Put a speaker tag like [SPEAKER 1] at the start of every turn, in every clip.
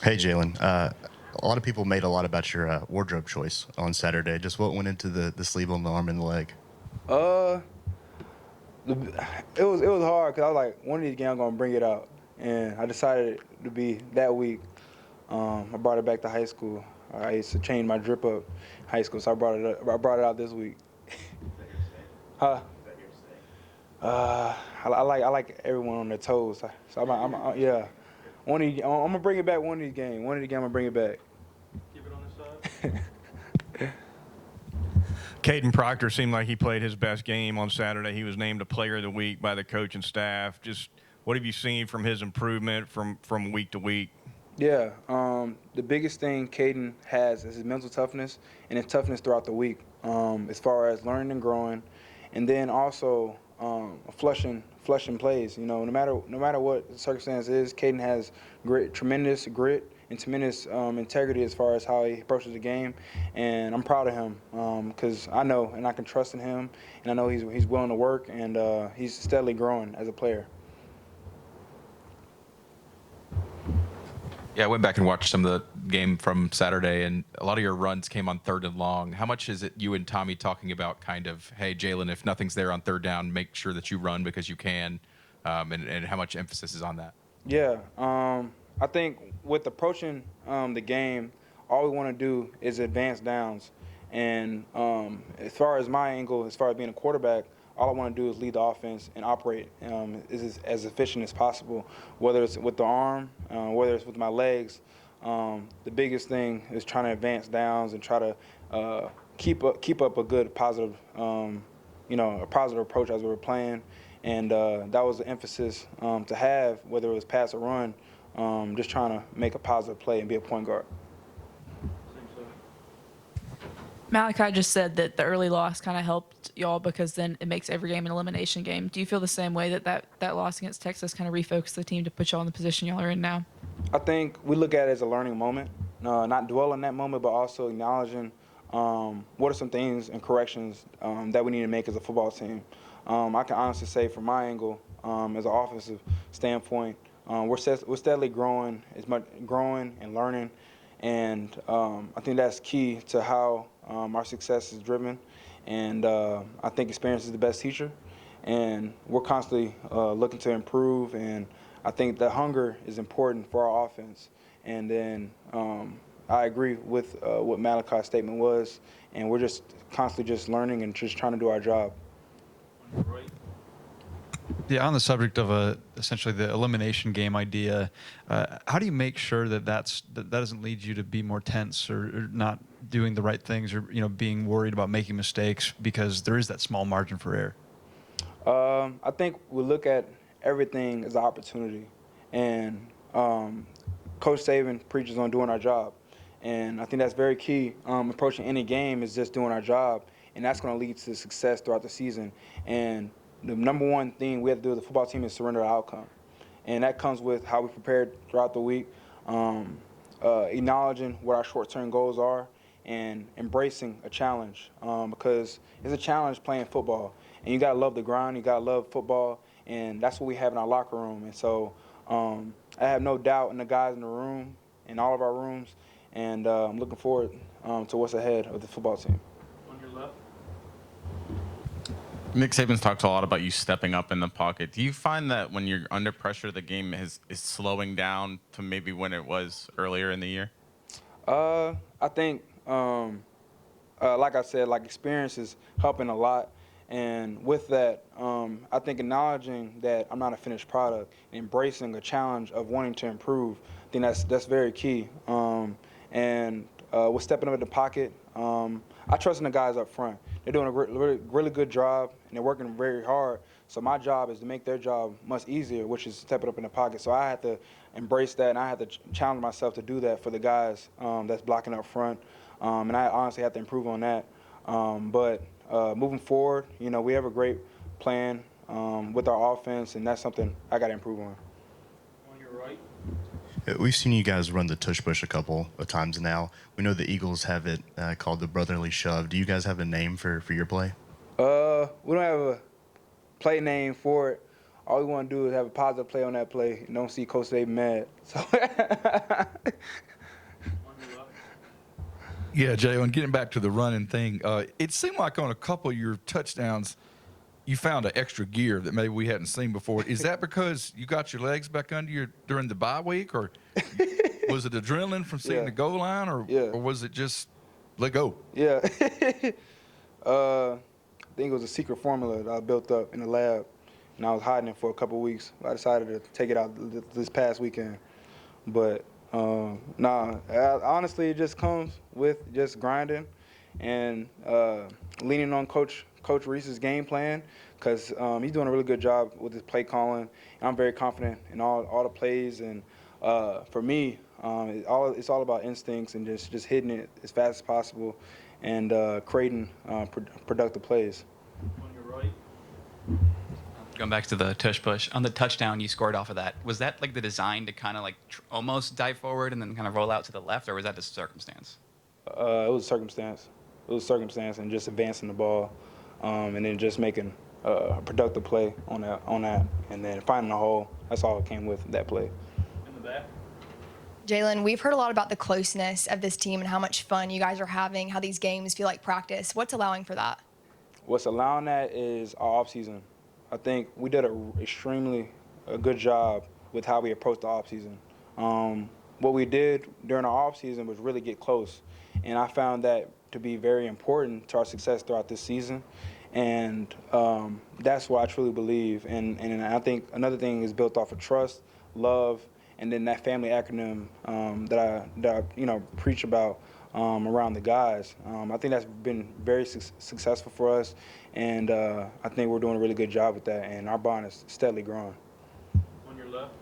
[SPEAKER 1] Hey, Jalen. A lot of people made a lot about your wardrobe choice on Saturday. Just what went into the sleeve on the arm and the leg?
[SPEAKER 2] Uh, it was hard because I was like, one of these games I'm gonna bring it out, and I decided to be that week. I brought it back to high school. I used to change my drip up high school, so I brought it up. I brought it out this week. Huh? I like everyone on their toes. So yeah. I'm gonna bring it back one of these games. One of these games I'm gonna bring it back.
[SPEAKER 3] Keep it on the side.
[SPEAKER 4] Caden Proctor seemed like he played his best game on Saturday. He was named a player of the week by the coach and staff. Just what have you seen from his improvement from week to week?
[SPEAKER 2] Yeah, the biggest thing Caden has is his mental toughness and his toughness throughout the week, as far as learning and growing, and then also flushing plays. You know, no matter what the circumstance is, Caden has tremendous grit, and tremendous integrity as far as how he approaches the game, and I'm proud of him because I know and I can trust in him, and I know he's willing to work, and he's steadily growing as a player.
[SPEAKER 5] Yeah, I went back and watched some of the game from Saturday, and a lot of your runs came on 3rd and long. How much is it you and Tommy talking about kind of, hey, Jalen, if nothing's there on 3rd down, make sure that you run because you can, and how much emphasis is on that?
[SPEAKER 2] Yeah, I think with approaching the game, all we want to do is advance downs. And as far as my angle, as far as being a quarterback, all I want to do is lead the offense and operate is as efficient as possible, whether it's with the arm, whether it's with my legs. The biggest thing is trying to advance downs and try to keep up a good positive, a positive approach as we were playing. And that was the emphasis to have, whether it was pass or run, just trying to make a positive play and be a point guard.
[SPEAKER 6] Malachi just said that the early loss kind of helped y'all because then it makes every game an elimination game. Do you feel the same way that loss against Texas kind of refocused the team to put y'all in the position y'all are in now?
[SPEAKER 2] I think we look at it as a learning moment, not dwell on that moment, but also acknowledging what are some things and corrections that we need to make as a football team. I can honestly say from my angle, as an offensive standpoint, we're steadily growing and learning, and I think that's key to how our success is driven. And I think experience is the best teacher, and we're constantly looking to improve. And I think the hunger is important for our offense. And then I agree with what Malachi's statement was, and we're just constantly just learning and just trying to do our job.
[SPEAKER 7] Yeah, on the subject of essentially the elimination game idea, how do you make sure that that doesn't lead you to be more tense or not doing the right things or being worried about making mistakes because there is that small margin for error?
[SPEAKER 2] I think we look at everything as an opportunity, and Coach Saban preaches on doing our job, and I think that's very key. Approaching any game is just doing our job, and that's going to lead to success throughout the season. And the number one thing we have to do as a football team is surrender the outcome. And that comes with how we prepared throughout the week, acknowledging what our short-term goals are, and embracing a challenge because it's a challenge playing football. And you got to love the grind, you got to love football, and that's what we have in our locker room. And so I have no doubt in the guys in the room, in all of our rooms, and I'm looking forward to what's ahead of the football team.
[SPEAKER 3] On your left.
[SPEAKER 8] Nick Saban's talked a lot about you stepping up in the pocket. Do you find that when you're under pressure, the game is slowing down to maybe when it was earlier in the year?
[SPEAKER 2] I think, like I said, experience is helping a lot. And with that, I think acknowledging that I'm not a finished product, embracing a challenge of wanting to improve, I think that's very key. And with stepping up in the pocket, I trust in the guys up front. They're doing a really good job, and they're working very hard. So my job is to make their job much easier, which is stepping up in the pocket. So I have to embrace that, and I have to challenge myself to do that for the guys that's blocking up front. And I honestly have to improve on that. But moving forward, we have a great plan with our offense, and that's something I got to improve on.
[SPEAKER 3] On your right.
[SPEAKER 1] We've seen you guys run the tush push a couple of times now. We know the Eagles have it called the brotherly shove. Do you guys have a name for your play?
[SPEAKER 2] We don't have a play name for it. all we want to do is have a positive play on that play and don't see Coach Saban mad. So
[SPEAKER 3] On your left.
[SPEAKER 9] Yeah, Jalen, getting back to the running thing, it seemed like on a couple of your touchdowns, you found an extra gear that maybe we hadn't seen before. Is that because you got your legs back under you during the bye week, or was it adrenaline from seeing
[SPEAKER 2] Yeah.
[SPEAKER 9] the goal line, or was it just let go?
[SPEAKER 2] yeah, I think it was a secret formula that I built up in the lab, and I was hiding it for a couple weeks. I decided to take it out this past weekend, but honestly, it just comes with just grinding and leaning on Coach Reese's game plan, because he's doing a really good job with his play calling. And I'm very confident in all the plays, and for me, it's all about instincts and just hitting it as fast as possible and creating productive plays.
[SPEAKER 3] On your right.
[SPEAKER 10] Going back to the tush push, on the touchdown you scored off of that, was that like the design to kind of like almost dive forward and then kind of roll out to the left, or was that just circumstance?
[SPEAKER 2] It was circumstance. It was circumstance and just advancing the ball, and then just making a productive play on that, and then finding a hole. That's all it came with that play.
[SPEAKER 3] In the back.
[SPEAKER 11] Jalen, we've heard a lot about the closeness of this team and how much fun you guys are having, how these games feel like practice. What's allowing for that?
[SPEAKER 2] What's allowing that is our offseason. I think we did a good job with how we approached the offseason. What we did during our offseason was really get close, and I found that to be very important to our success throughout this season. And that's what I truly believe. And I think another thing is built off of trust, love, and then that family acronym that I preach about around the guys. I think that's been very successful for us, and I think we're doing a really good job with that, and our bond is steadily growing.
[SPEAKER 3] On your left.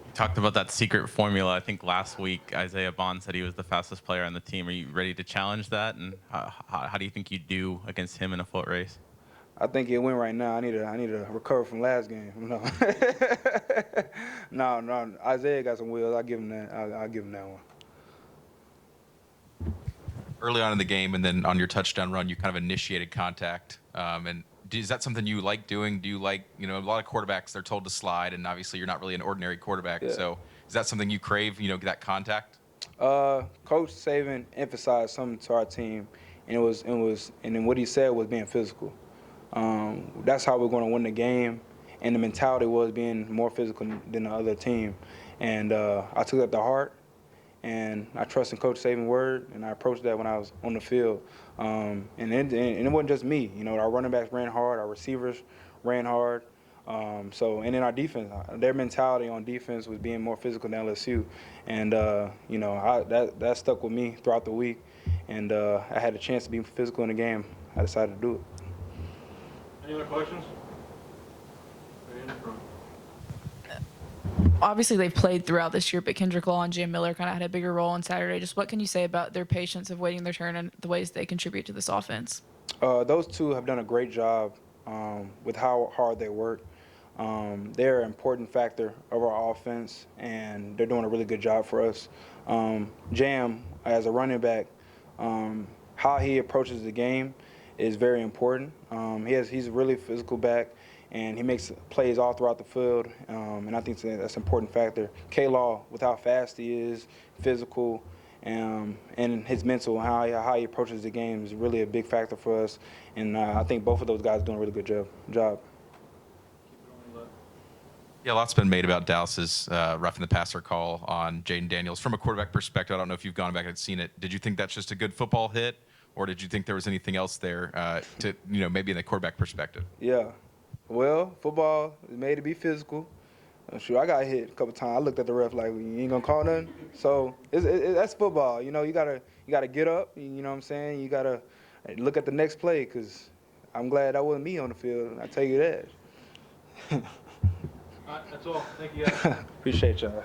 [SPEAKER 8] You talked about that secret formula. I think last week Isaiah Bond said he was the fastest player on the team. Are you ready to challenge that? And how do you think you do against him in a foot race?
[SPEAKER 2] I think he'll win right now. I need to recover from last game. No, no. Isaiah got some wheels. I'll give him that. I'll give him that one.
[SPEAKER 5] Early on in the game, and then on your touchdown run, you kind of initiated contact. And is that something you like doing? Do you like, a lot of quarterbacks, they're told to slide, and obviously you're not really an ordinary quarterback.
[SPEAKER 2] Yeah.
[SPEAKER 5] So is that something you crave, that contact?
[SPEAKER 2] Coach Saban emphasized something to our team, and then what he said was being physical. That's how we're going to win the game, and the mentality was being more physical than the other team. And I took that to heart, and I trust in Coach Saban's word, and I approached that when I was on the field. And it wasn't just me. Our running backs ran hard, our receivers ran hard. And then our defense, their mentality on defense was being more physical than LSU. And, that stuck with me throughout the week. And I had a chance to be physical in the game. I decided to do it.
[SPEAKER 3] Any other questions? Right in the front.
[SPEAKER 6] Obviously, they've played throughout this year, but Kendrick Law and Jalen Milroe kind of had a bigger role on Saturday. Just what can you say about their patience of waiting their turn and the ways they contribute to this offense?
[SPEAKER 2] Those two have done a great job with how hard they work. They're an important factor of our offense, and they're doing a really good job for us. Jam, as a running back, how he approaches the game is very important. He's a really physical back, and he makes plays all throughout the field, and I think that's an important factor. K-Law, with how fast he is, physical, and his mental, how he approaches the game is really a big factor for us, and I think both of those guys are doing a really good job.
[SPEAKER 3] Keep it on your left.
[SPEAKER 5] Yeah, a lot's been made about Dallas's roughing the passer call on Jayden Daniels. From a quarterback perspective, I don't know if you've gone back and seen it. Did you think that's just a good football hit, or did you think there was anything else there to, maybe in the quarterback perspective?
[SPEAKER 2] Yeah. Well, football is made to be physical. Sure, I got hit a couple times. I looked at the ref like, you ain't gonna call nothing. So that's football. You gotta get up. You know what I'm saying? You gotta look at the next play, because I'm glad that wasn't me on the field. I tell you that.
[SPEAKER 3] All right, that's all. Thank you, guys.
[SPEAKER 2] Appreciate y'all.